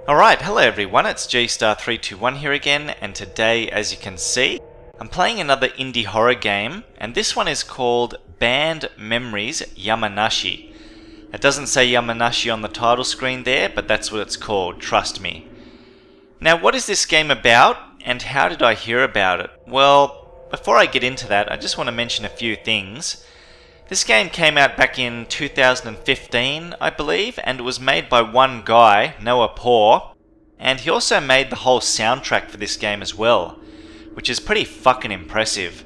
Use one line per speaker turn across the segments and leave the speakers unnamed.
Alright, hello everyone, it's Gstar321 here again, and today, as you can see, I'm playing another indie horror game, and this one is called Band Memories Yamanashi. It doesn't say Yamanashi on the title screen there, but that's what it's called, trust me. Now, what is this game about, and how did I hear about it? Well, before I get into that, I just want to mention a few things. This game came out back in 2015, I believe, and it was made by one guy, Noah Pauw, and he also made the whole soundtrack for this game as well, which is pretty fucking impressive.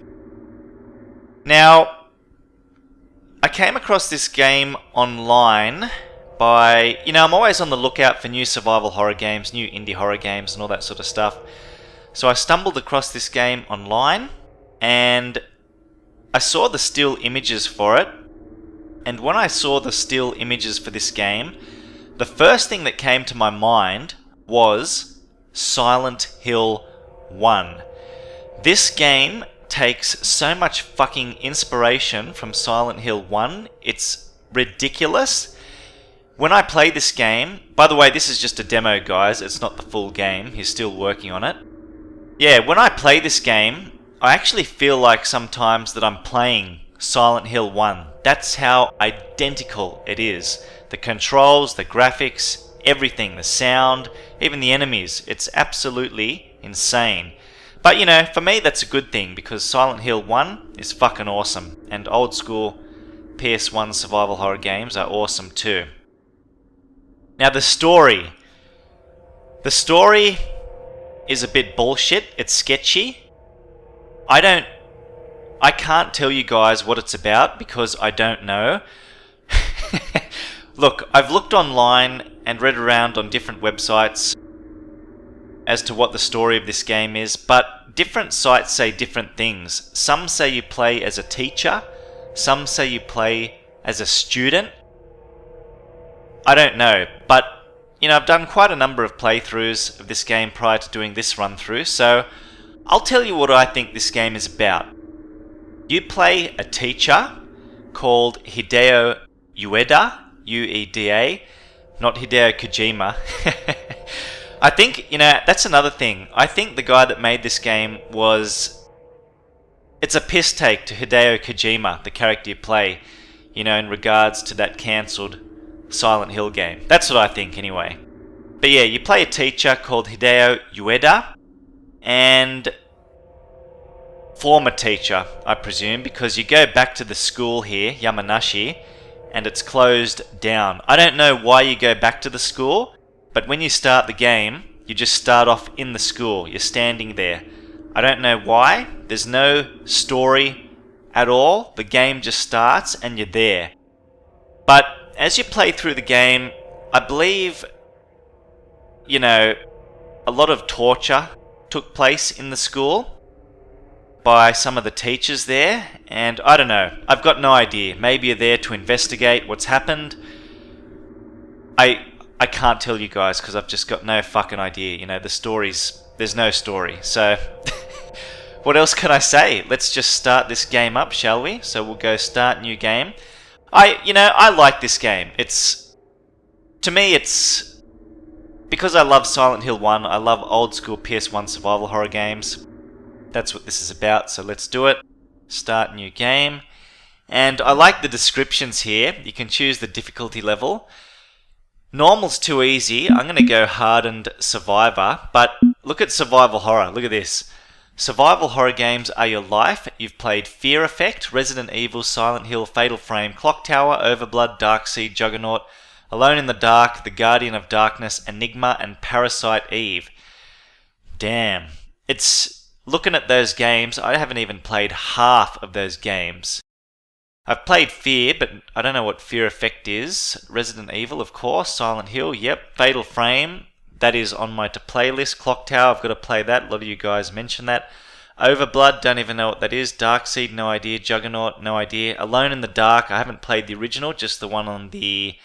Now, I came across this game online by, I'm always on the lookout for new survival horror games, new indie horror games, and all that sort of stuff. So I stumbled across this game online, and I saw the still images for it, and when I saw the still images for this game, the first thing that came to my mind was Silent Hill 1. This game takes so much fucking inspiration from Silent Hill 1, it's ridiculous. When I play this game, by the way, this is just a demo, guys, it's not the full game, he's still working on it. Yeah, when I play this game, I actually feel like sometimes that I'm playing Silent Hill 1. That's how identical it is. The controls, the graphics, everything, the sound, even the enemies. It's absolutely insane. But for me that's a good thing because Silent Hill 1 is fucking awesome. And old school PS1 survival horror games are awesome too. Now the story. The story is a bit bullshit. It's sketchy. I can't tell you guys what it's about because I don't know. Look, I've looked online and read around on different websites as to what the story of this game is, but different sites say different things. Some say you play as a teacher, some say you play as a student. I don't know, but I've done quite a number of playthroughs of this game prior to doing this run through, so I'll tell you what I think this game is about. You play a teacher called Hideo Ueda, U-E-D-A, not Hideo Kojima. I think, that's another thing. I think the guy that made this game it's a piss take to Hideo Kojima, the character you play, in regards to that cancelled Silent Hill game. That's what I think anyway. But yeah, you play a teacher called Hideo Ueda, and former teacher, I presume, because you go back to the school here, Yamanashi, and it's closed down. I don't know why you go back to the school, but when you start the game, you just start off in the school. You're standing there. I don't know why. There's no story at all. The game just starts and you're there. But as you play through the game, I believe, a lot of torture took place in the school by some of the teachers there, and I don't know, I've got no idea. Maybe you're there to investigate what's happened. I can't tell you guys because I've just got no fucking idea. There's no story. So what else can I say? Let's just start this game up, shall we? So we'll go start new game. I like this game. To me it's because I love Silent Hill 1, I love old school PS1 survival horror games. That's what this is about, so let's do it. Start new game. And I like the descriptions here. You can choose the difficulty level. Normal's too easy. I'm going to go hardened survivor. But look at survival horror. Look at this. Survival horror games are your life. You've played Fear Effect, Resident Evil, Silent Hill, Fatal Frame, Clock Tower, Overblood, Darkseid, Juggernaut, Alone in the Dark, The Guardian of Darkness, Enigma, and Parasite Eve. Damn. Looking at those games, I haven't even played half of those games. I've played Fear, but I don't know what Fear Effect is. Resident Evil, of course. Silent Hill, yep. Fatal Frame, that is on my to-play list. Clock Tower, I've got to play that. A lot of you guys mentioned that. Overblood, don't even know what that is. Darkseid, no idea. Juggernaut, no idea. Alone in the Dark, I haven't played the original, just the one on the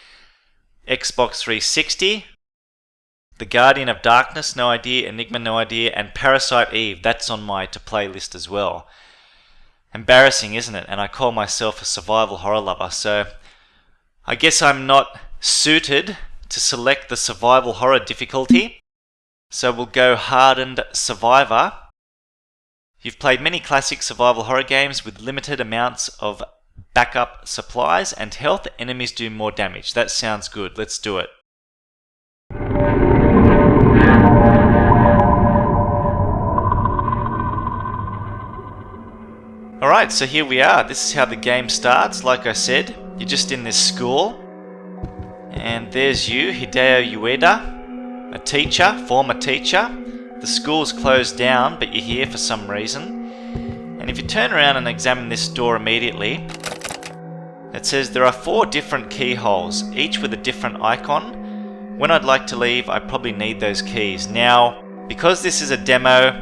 Xbox 360. The Guardian of Darkness, no idea. Enigma, no idea. And Parasite Eve, that's on my to-play list as well. Embarrassing, isn't it? And I call myself a survival horror lover, so I guess I'm not suited to select the survival horror difficulty. So we'll go Hardened Survivor. You've played many classic survival horror games with limited amounts of backup supplies and health. Enemies do more damage. That sounds good. Let's do it. Alright, so here we are. This is how the game starts. Like I said, you're just in this school. And there's you, Hideo Ueda, a teacher, former teacher. The school's closed down, but you're here for some reason. And if you turn around and examine this door immediately, it says there are 4 different keyholes, each with a different icon. When I'd like to leave, I probably need those keys. Now, because this is a demo,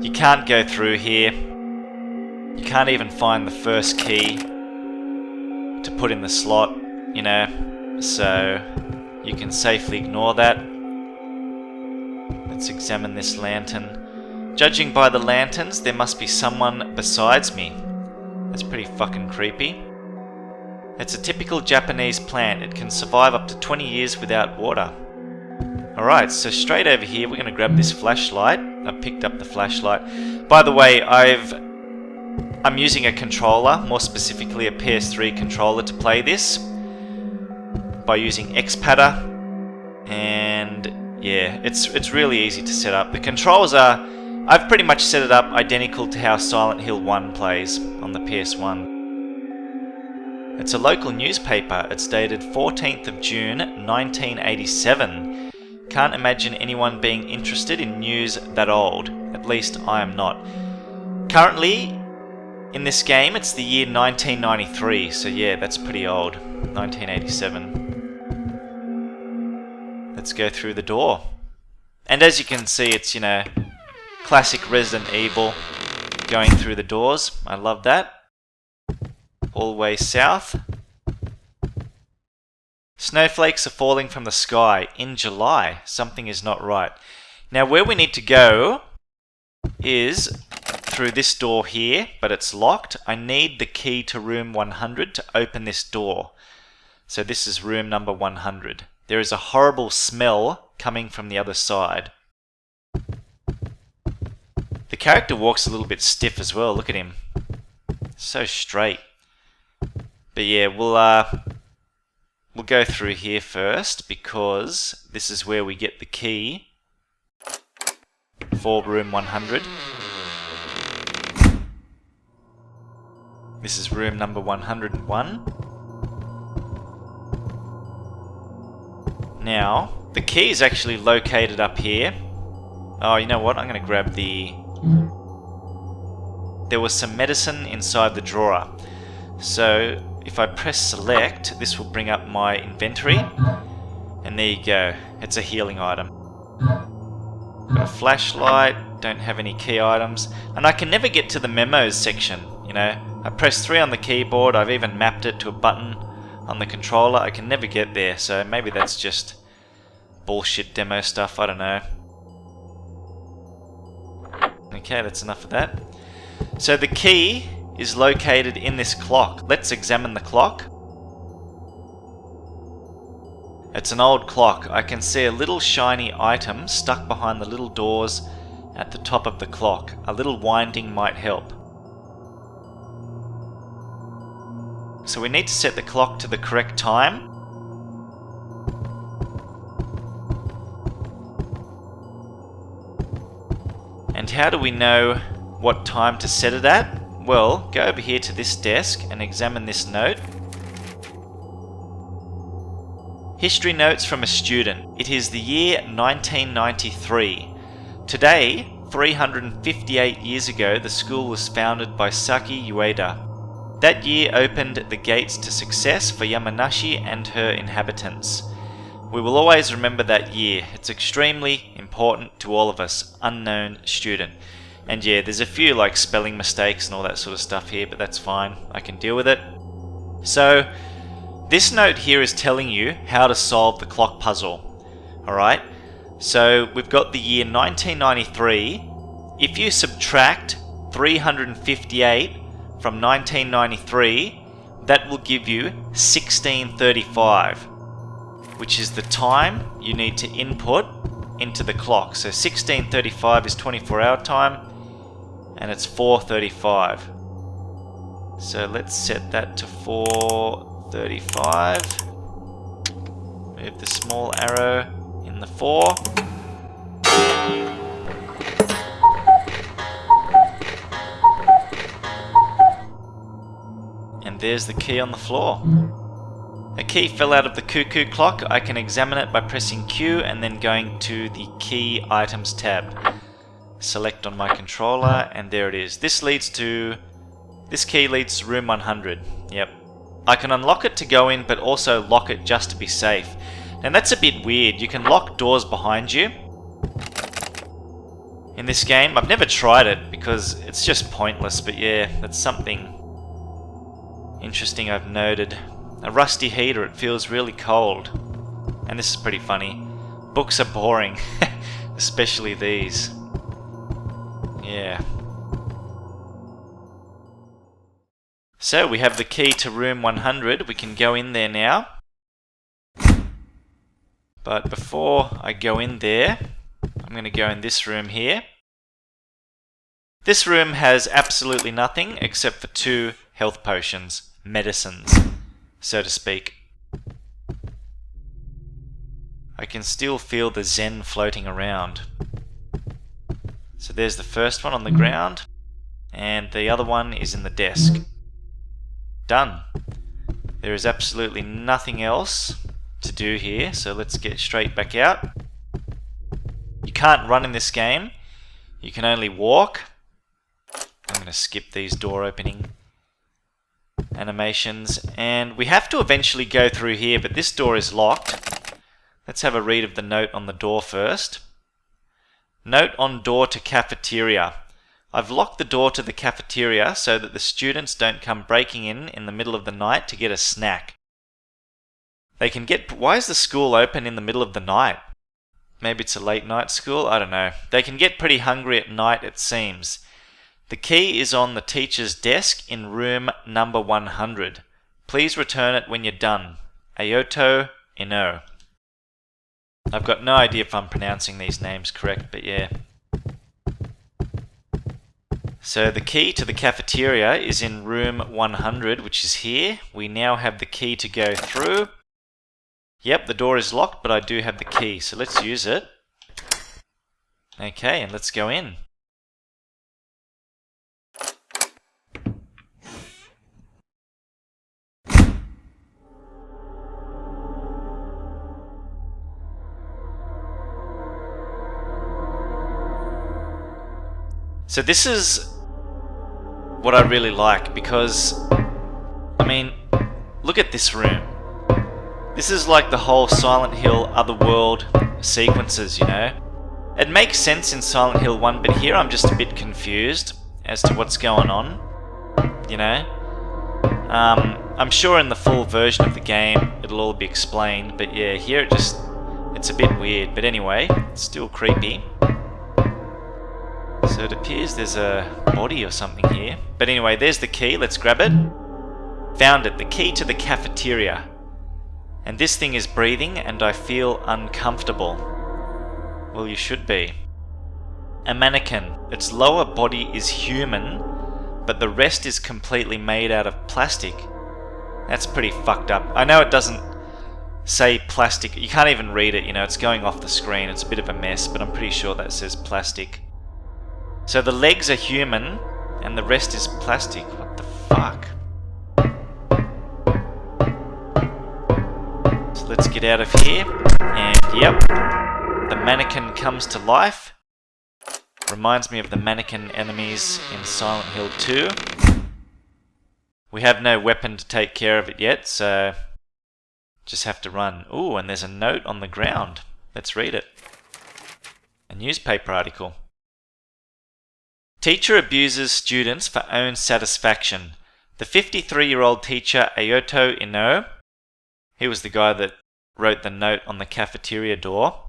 you can't go through here. You can't even find the first key to put in the slot, you know, so you can safely ignore that. Let's examine this lantern. Judging by the lanterns, there must be someone besides me. That's pretty fucking creepy. It's a typical Japanese plant. It can survive up to 20 years without water. Alright, so straight over here, we're going to grab this flashlight. I've picked up the flashlight. By the way, I'm using a controller, more specifically a PS3 controller to play this by using X-Padder, and yeah, it's really easy to set up. The controls are, I've pretty much set it up identical to how Silent Hill 1 plays on the PS1. It's a local newspaper. It's dated 14th of June 1987. Can't imagine anyone being interested in news that old. At least I am not. Currently, in this game, it's the year 1993, so yeah, that's pretty old. 1987. Let's go through the door. And as you can see, it's, you know, classic Resident Evil going through the doors. I love that. Hallway south. Snowflakes are falling from the sky in July. Something is not right. Now, where we need to go is through this door here, but it's locked. I need the key to room 100 to open this door. So this is room number 100. There is a horrible smell coming from the other side. The character walks a little bit stiff as well. Look at him. So straight. But yeah, we'll go through here first because this is where we get the key for room 100. This is room number 101. Now, the key is actually located up here. Oh, you know what? I'm going to grab the... There was some medicine inside the drawer. So, if I press select, this will bring up my inventory. And there you go. It's a healing item. Got a flashlight. Don't have any key items. And I can never get to the memos section, you know. I press 3 on the keyboard, I've even mapped it to a button on the controller. I can never get there, so maybe that's just bullshit demo stuff, I don't know. Okay, that's enough of that. So the key is located in this clock. Let's examine the clock. It's an old clock. I can see a little shiny item stuck behind the little doors at the top of the clock. A little winding might help. So we need to set the clock to the correct time. And how do we know what time to set it at? Well, go over here to this desk and examine this note. History notes from a student. It is the year 1993. Today, 358 years ago, the school was founded by Saki Ueda. That year opened the gates to success for Yamanashi and her inhabitants. We will always remember that year. It's extremely important to all of us. Unknown student. And yeah, there's a few like spelling mistakes and all that sort of stuff here, but that's fine. I can deal with it. So, this note here is telling you how to solve the clock puzzle. Alright? So, we've got the year 1993. If you subtract 358 from 1993, that will give you 1635. which is the time you need to input into the clock. So 16:35 is 24-hour time, and it's 4:35. So let's set that to 4:35. Move the small arrow in the 4. And there's the key on the floor. A key fell out of the cuckoo clock. I can examine it by pressing Q and then going to the key items tab. Select on my controller, and there it is. This key leads to room 100. Yep. I can unlock it to go in, but also lock it just to be safe. And that's a bit weird. You can lock doors behind you in this game. I've never tried it because it's just pointless, but yeah, that's something interesting I've noted. A rusty heater, it feels really cold. And this is pretty funny. Books are boring, especially these. Yeah. So we have the key to room 100. We can go in there now. But before I go in there, I'm going to go in this room here. This room has absolutely nothing except for 2 health potions, medicines, so to speak. I can still feel the Zen floating around. So there's the first one on the ground, and the other one is in the desk. Done. There is absolutely nothing else to do here, so let's get straight back out. You can't run in this game, you can only walk. I'm going to skip these door opening animations, and we have to eventually go through here, but this door is locked. Let's have a read of the note on the door first. Note on door to cafeteria. I've locked the door to the cafeteria so that the students don't come breaking in the middle of the night to get a snack. They can get... Why is the school open in the middle of the night? Maybe it's a late night school? I don't know. They can get pretty hungry at night, it seems. The key is on the teacher's desk in room number 100. Please return it when you're done. Ayoto Ino. I've got no idea if I'm pronouncing these names correct, but yeah. So the key to the cafeteria is in room 100, which is here. We now have the key to go through. Yep, the door is locked, but I do have the key, so let's use it. Okay, and let's go in. So this is what I really like, because, I mean, look at this room. This is like the whole Silent Hill Otherworld sequences, you know. It makes sense in Silent Hill 1, but here I'm just a bit confused as to what's going on, you know. I'm sure in the full version of the game it'll all be explained, but yeah, here it's a bit weird. But anyway, it's still creepy. So it appears there's a body or something here. But anyway, there's the key. Let's grab it. Found it. The key to the cafeteria. And this thing is breathing, and I feel uncomfortable. Well, you should be. A mannequin. Its lower body is human, but the rest is completely made out of plastic. That's pretty fucked up. I know it doesn't say plastic. You can't even read it, you know. It's going off the screen. It's a bit of a mess, but I'm pretty sure that says plastic. So the legs are human, and the rest is plastic. What the fuck? So let's get out of here. And yep, the mannequin comes to life. Reminds me of the mannequin enemies in Silent Hill 2. We have no weapon to take care of it yet, so just have to run. Ooh, and there's a note on the ground. Let's read it. A newspaper article. Teacher abuses students for own satisfaction. The 53-year-old teacher Ayoto Ino, he was the guy that wrote the note on the cafeteria door.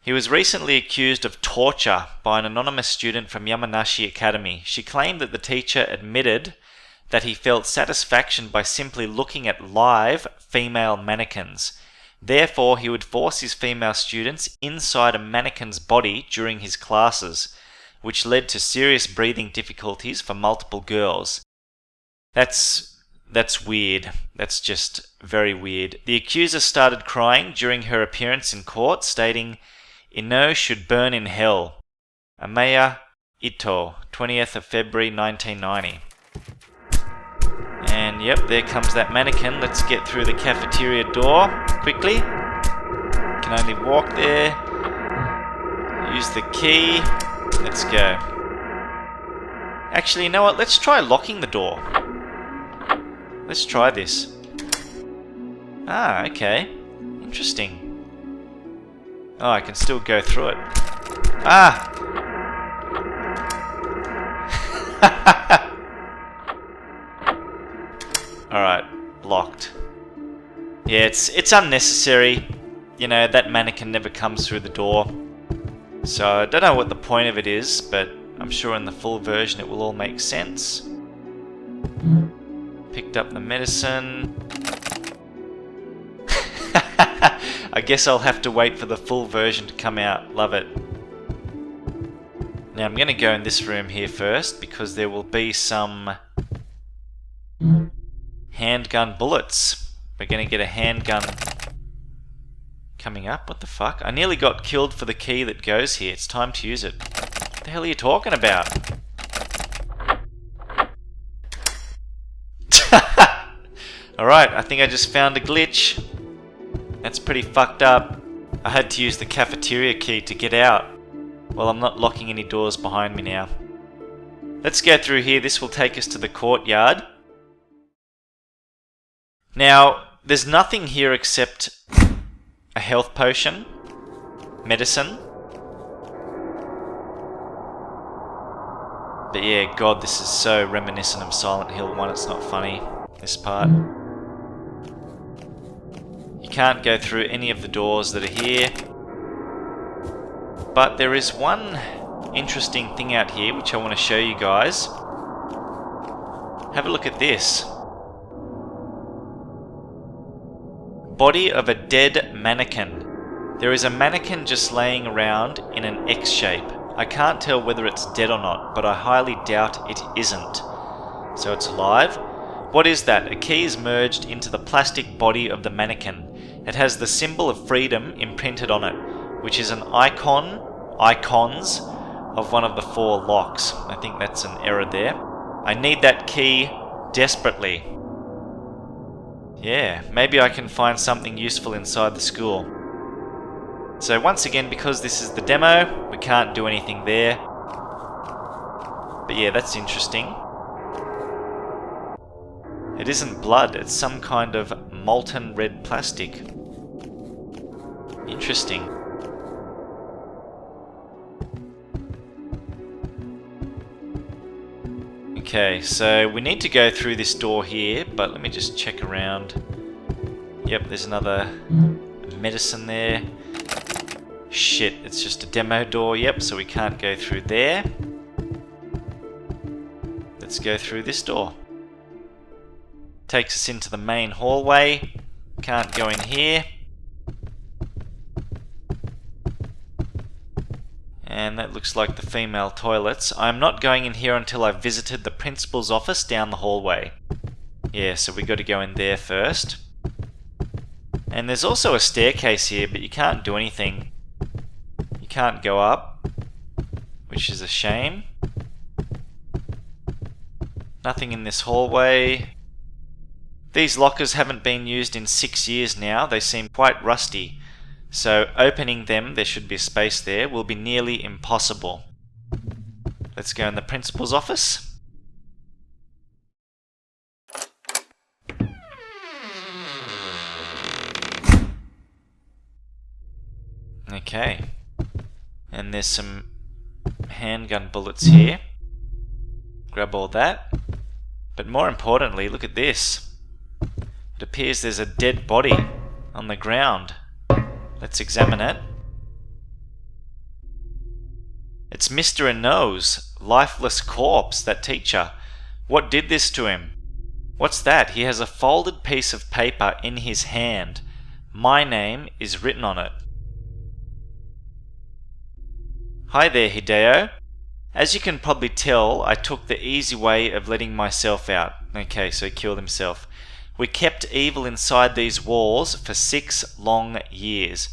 He was recently accused of torture by an anonymous student from Yamanashi Academy. She claimed that the teacher admitted that he felt satisfaction by simply looking at live female mannequins. Therefore, he would force his female students inside a mannequin's body during his classes, which led to serious breathing difficulties for multiple girls. That's weird. That's just very weird. The accuser started crying during her appearance in court, stating, "Ino should burn in hell." Amaya Ito, 20th of February 1990. And yep, there comes that mannequin. Let's get through the cafeteria door quickly. Can only walk there. Use the key. Let's go. Actually, you know what? Let's try locking the door. Let's try this. Ah, okay. Interesting. Oh, I can still go through it. Ah! Alright, locked. Yeah, it's unnecessary. You know, that mannequin never comes through the door. So I don't know what the point of it is, but I'm sure in the full version it will all make sense. Picked up the medicine. I guess I'll have to wait for the full version to come out. Love it. Now I'm going to go in this room here first, because there will be some handgun bullets. We're going to get a handgun coming up. What the fuck? I nearly got killed for the key that goes here. It's time to use it. What the hell are you talking about? Alright, I think I just found a glitch. That's pretty fucked up. I had to use the cafeteria key to get out. Well, I'm not locking any doors behind me now. Let's go through here. This will take us to the courtyard. Now, there's nothing here except a health potion, medicine. But yeah, God, this is so reminiscent of Silent Hill 1, it's not funny, this part. You can't go through any of the doors that are here. But there is one interesting thing out here which I want to show you guys. Have a look at this. Body of a dead mannequin. There is a mannequin just laying around in an X shape. I can't tell whether it's dead or not, but I highly doubt it isn't. So it's alive. What is that? A key is merged into the plastic body of the mannequin. It has the symbol of freedom imprinted on it, which is an icons of one of the 4 locks. I think that's an error there. I need that key desperately. Yeah, maybe I can find something useful inside the school. So once again, because this is the demo, we can't do anything there. But yeah, that's interesting. It isn't blood, it's some kind of molten red plastic. Interesting. Okay, so we need to go through this door here, but let me just check around. Yep, there's another medicine there. Shit, it's just a demo door, yep, so we can't go through there. Let's go through this door. Takes us into the main hallway. Can't go in here. And that looks like the female toilets. I'm not going in here until I've visited the principal's office down the hallway. Yeah, so we got to go in there first. And there's also a staircase here, but you can't do anything. You can't go up, which is a shame. Nothing in this hallway. These lockers haven't been used in 6 years now. They seem quite rusty. So opening them, there should be a space there, will be nearly impossible. Let's go in the principal's office. Okay. And there's some handgun bullets here. Grab all that. But more importantly, look at this. It appears there's a dead body on the ground. Let's examine it. It's Mr. Ino's lifeless corpse, that teacher. What did this to him? What's that? He has a folded piece of paper in his hand. My name is written on it. Hi there, Hideo. As you can probably tell, I took the easy way of letting myself out. Okay, so he killed himself. We kept evil inside these walls for 6 long years,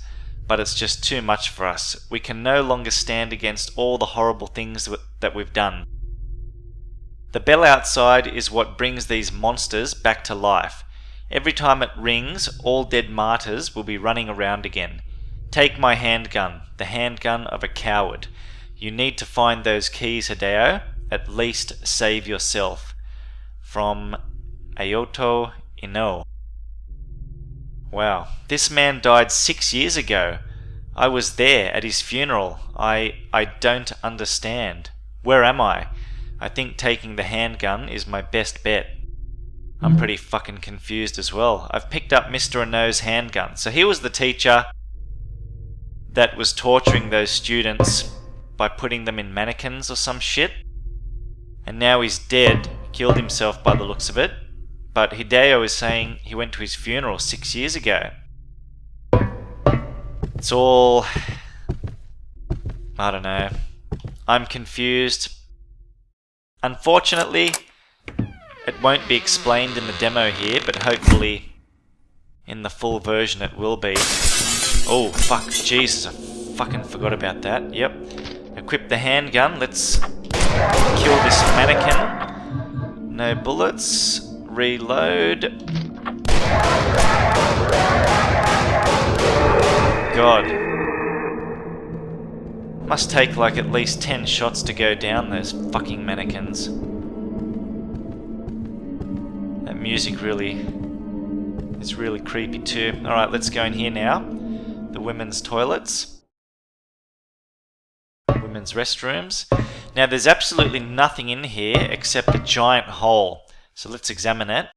but it's just too much for us. We can no longer stand against all the horrible things that we've done. The bell outside is what brings these monsters back to life. Every time it rings, all dead martyrs will be running around again. Take my handgun, the handgun of a coward. You need to find those keys, Hideo. At least save yourself. From Aoto Ino. Wow, this man died 6 years ago. I was there at his funeral. I don't understand. Where am I? I think taking the handgun is my best bet. I'm pretty fucking confused as well. I've picked up Mr. Ano's handgun. So he was the teacher that was torturing those students by putting them in mannequins or some shit. And now he's dead, killed himself by the looks of it. But Hideo is saying he went to his funeral 6 years ago. It's all... I don't know. I'm confused. Unfortunately, it won't be explained in the demo here, but hopefully in the full version it will be. Oh, fuck, Jesus, I fucking forgot about that. Yep. Equip the handgun, let's kill this mannequin. No bullets. Reload. God. Must take like at least 10 shots to go down those fucking mannequins. That music really is really creepy too. Alright, let's go in here now. The women's toilets. Women's restrooms. Now there's absolutely nothing in here except a giant hole. So let's examine it.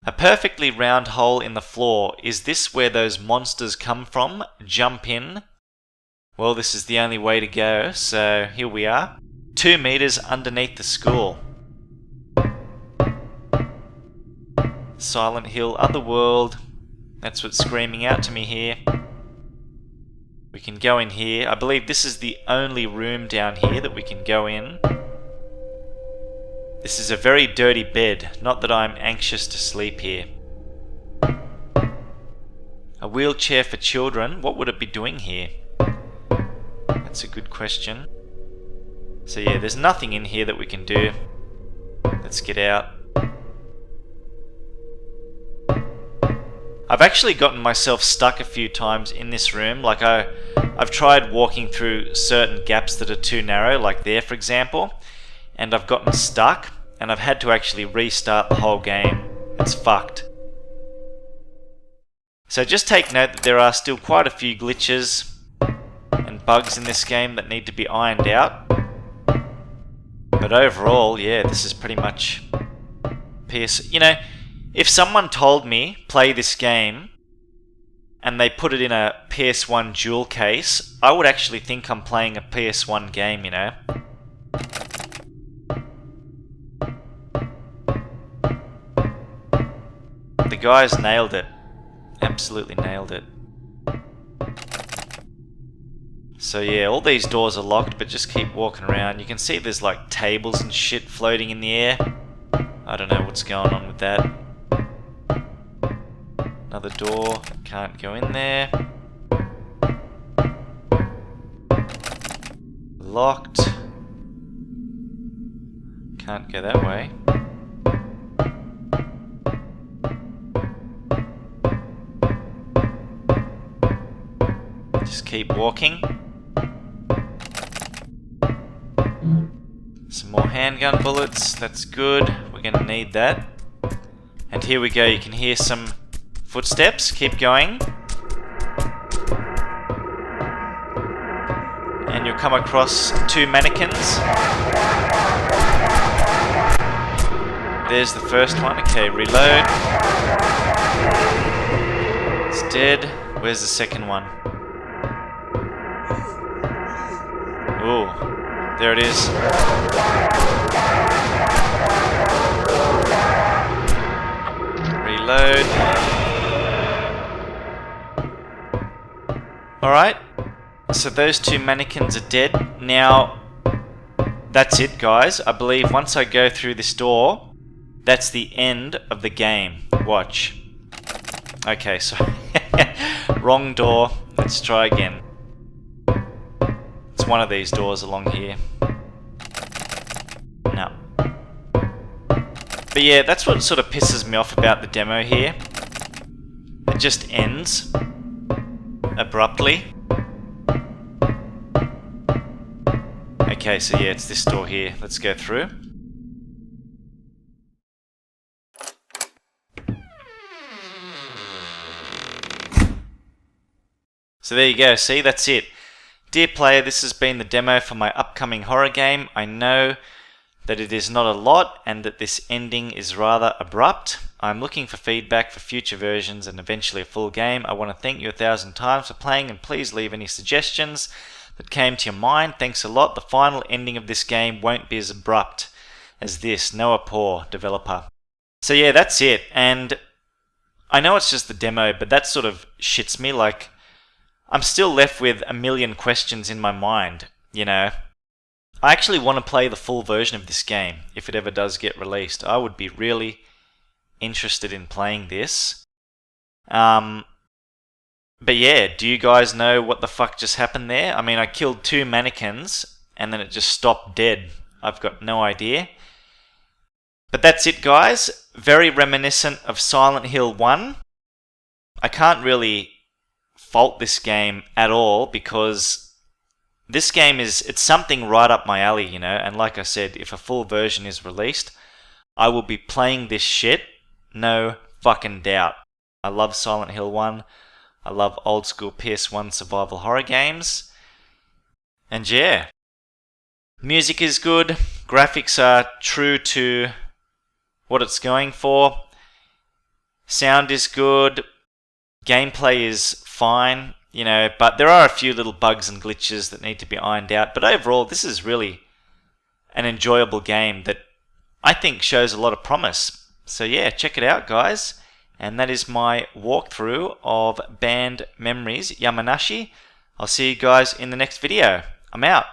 A perfectly round hole in the floor. Is this where those monsters come from? Jump in. Well, this is the only way to go, so here we are. 2 meters underneath the school. Silent Hill, Otherworld. That's what's screaming out to me here. We can go in here. I believe this is the only room down here that we can go in. This is a very dirty bed. Not that I'm anxious to sleep here. A wheelchair for children. What would it be doing here? That's a good question. So yeah, there's nothing in here that we can do. Let's get out. I've actually gotten myself stuck a few times in this room. Like I've tried walking through certain gaps that are too narrow, like there for example, and I've gotten stuck and I've had to actually restart the whole game. It's fucked. So just take note that there are still quite a few glitches and bugs in this game that need to be ironed out. But overall, yeah, this is pretty much PS. You know, if someone told me play this game and they put it in a PS1 jewel case, I would actually think I'm playing a PS1 game, you know. The guys nailed it. Absolutely nailed it. So yeah, all these doors are locked, but just keep walking around. You can see there's like tables and shit floating in the air. I don't know what's going on with that. Another door, can't go in there. Locked. Can't go that way. Just keep walking. Some more handgun bullets, that's good. We're gonna need that. And here we go, you can hear some footsteps, keep going. And you'll come across 2 mannequins. There's the first one, okay, reload. It's dead. Where's the second one? Ooh, there it is. Reload. Alright, so those two mannequins are dead. Now, that's it, guys. I believe once I go through this door, that's the end of the game. Watch. Okay, so wrong door. Let's try again. It's one of these doors along here. No. But yeah, that's what sort of pisses me off about the demo here. It just ends abruptly. Okay, so yeah, it's this door here. Let's go through. So there you go, see, that's it. Dear player, this has been the demo for my upcoming horror game. I know that it is not a lot and that this ending is rather abrupt. I'm looking for feedback for future versions and eventually a full game. I want to thank you 1,000 times for playing, and please leave any suggestions that came to your mind. Thanks a lot. The final ending of this game won't be as abrupt as this. Noah Pauw, developer. So yeah, that's it. And I know it's just the demo, but that sort of shits me. Like, I'm still left with a million questions in my mind, you know. I actually want to play the full version of this game if it ever does get released. I would be really interested in playing this. But yeah, do you guys know what the fuck just happened there? I mean, I killed two mannequins and then it just stopped dead. I've got no idea. But that's it, guys. Very reminiscent of Silent Hill 1. I can't really fault this game at all because this game it's something right up my alley, you know, and like I said, if a full version is released, I will be playing this shit, no fucking doubt. I love Silent Hill 1, I love old school PS1 survival horror games, and yeah, music is good, graphics are true to what it's going for, sound is good, gameplay is fine, you know, but there are a few little bugs and glitches that need to be ironed out. But overall, this is really an enjoyable game that I think shows a lot of promise. So yeah, check it out, guys. And that is my walkthrough of Band Memories Yamanashi. I'll see you guys in the next video. I'm out.